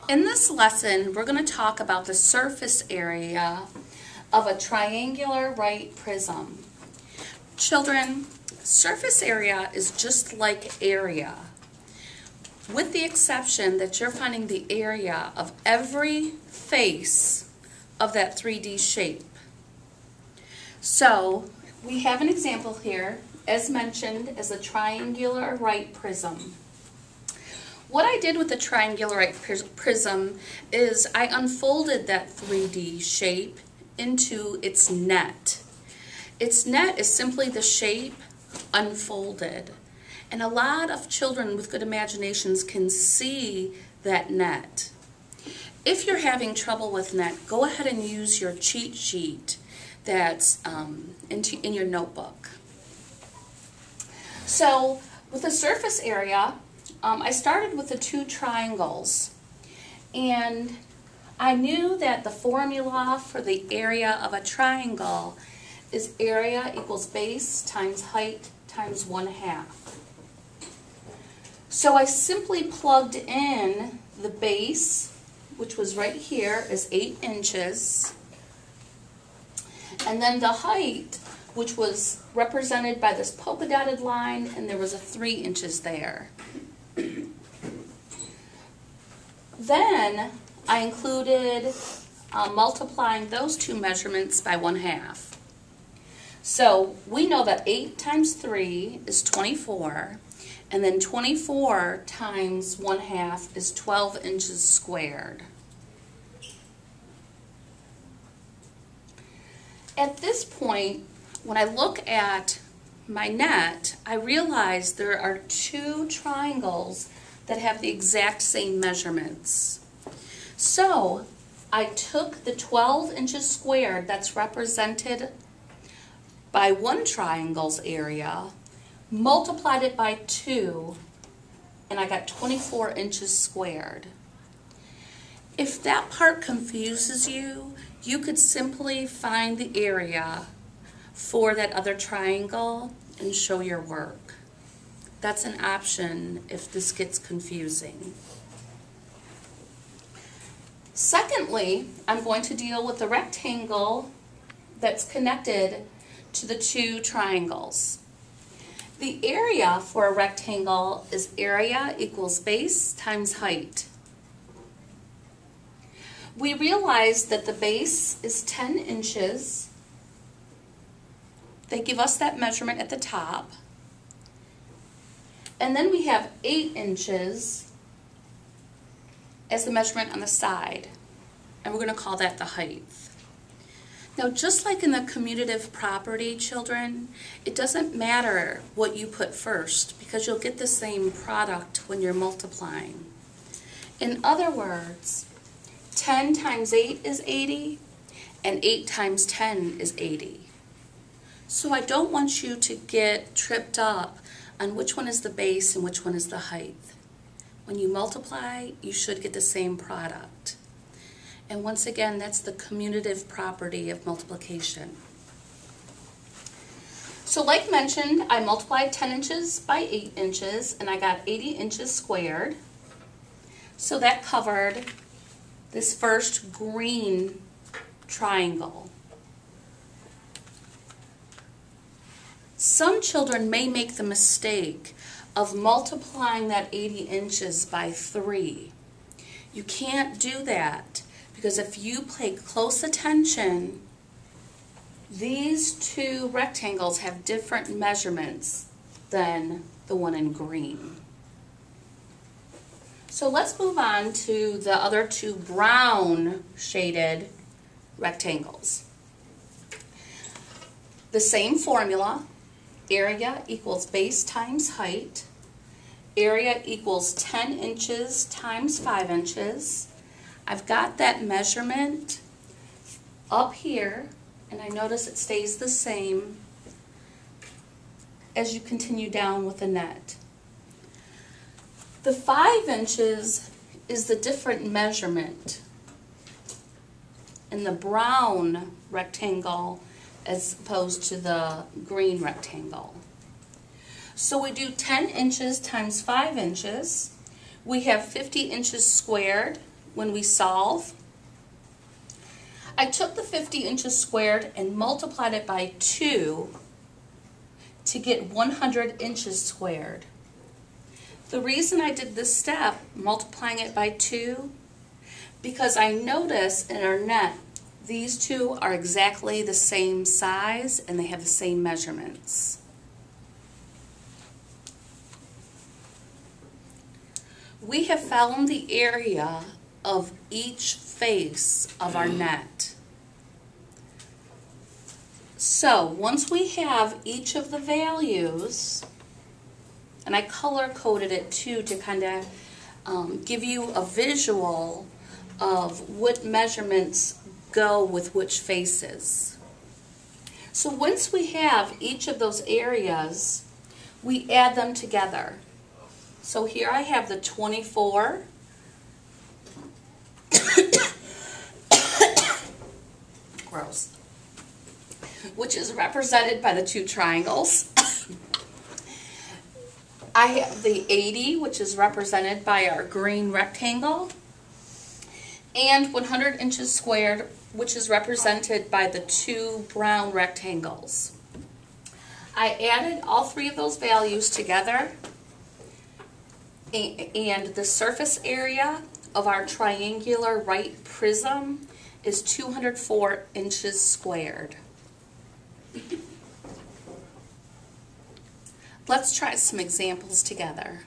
In this lesson, we're going to talk about the surface area of a triangular right prism. Children, surface area is just like area, with the exception that you're finding the area of every face of that 3D shape. So, we have an example here, as mentioned, as a triangular right prism. What I did with the triangular right prism is I unfolded that 3D shape into its net. Its net is simply the shape unfolded. And a lot of children with good imaginations can see that net. If you're having trouble with net, go ahead and use your cheat sheet that's in your notebook. So with the surface area, I started with the two triangles, and I knew that the formula for the area of a triangle is area equals base times height times 1/2. So I simply plugged in the base, which was right here, is 8 inches, and then the height, which was represented by this polka dotted line, and there was a 3 inches there. Then I included multiplying those two measurements by 1/2. So we know that 8 times 3 is 24, and then 24 times 1/2 is 12 inches squared. At this point, when I look at my net, I realize there are two triangles that have the exact same measurements. So I took the 12 inches squared that's represented by one triangle's area, multiplied it by 2, and I got 24 inches squared. If that part confuses you, you could simply find the area for that other triangle and show your work. That's an option if this gets confusing. Secondly, I'm going to deal with the rectangle that's connected to the two triangles. The area for a rectangle is area equals base times height. We realize that the base is 10 inches. They give us that measurement at the top. And then we have 8 inches as the measurement on the side. And we're going to call that the height. Now, just like in the commutative property, children, it doesn't matter what you put first because you'll get the same product when you're multiplying. In other words, 10 times 8 is 80, and 8 times 10 is 80. So I don't want you to get tripped up on which one is the base and which one is the height. When you multiply, you should get the same product. And once again, that's the commutative property of multiplication. So like mentioned, I multiplied 10 inches by 8 inches, and I got 80 inches squared. So that covered this first green triangle. Some children may make the mistake of multiplying that 80 inches by 3. You can't do that because if you pay close attention, these two rectangles have different measurements than the one in green. So let's move on to the other two brown shaded rectangles. The same formula. Area equals base times height. Area equals 10 inches times 5 inches. I've got that measurement up here, and I notice it stays the same as you continue down with the net. The 5 inches is the different measurement in the brown rectangle as opposed to the green rectangle. So we do 10 inches times 5 inches. We have 50 inches squared when we solve, I took the 50 inches squared and multiplied it by 2 to get 100 inches squared. The reason I did this step, multiplying it by 2, because I notice in our net, these two are exactly the same size and they have the same measurements. We have found the area of each face of our net. So once we have each of the values, and I color coded it too to kind of give you a visual of what measurements go with which faces. So once we have each of those areas, we add them together. So here I have the 24, gross, which is represented by the 2 triangles. I have the 80, which is represented by our green rectangle, and 100 inches squared, which is represented by the 2 brown rectangles. I added all 3 of those values together, and the surface area of our triangular right prism is 204 inches squared. Let's try some examples together.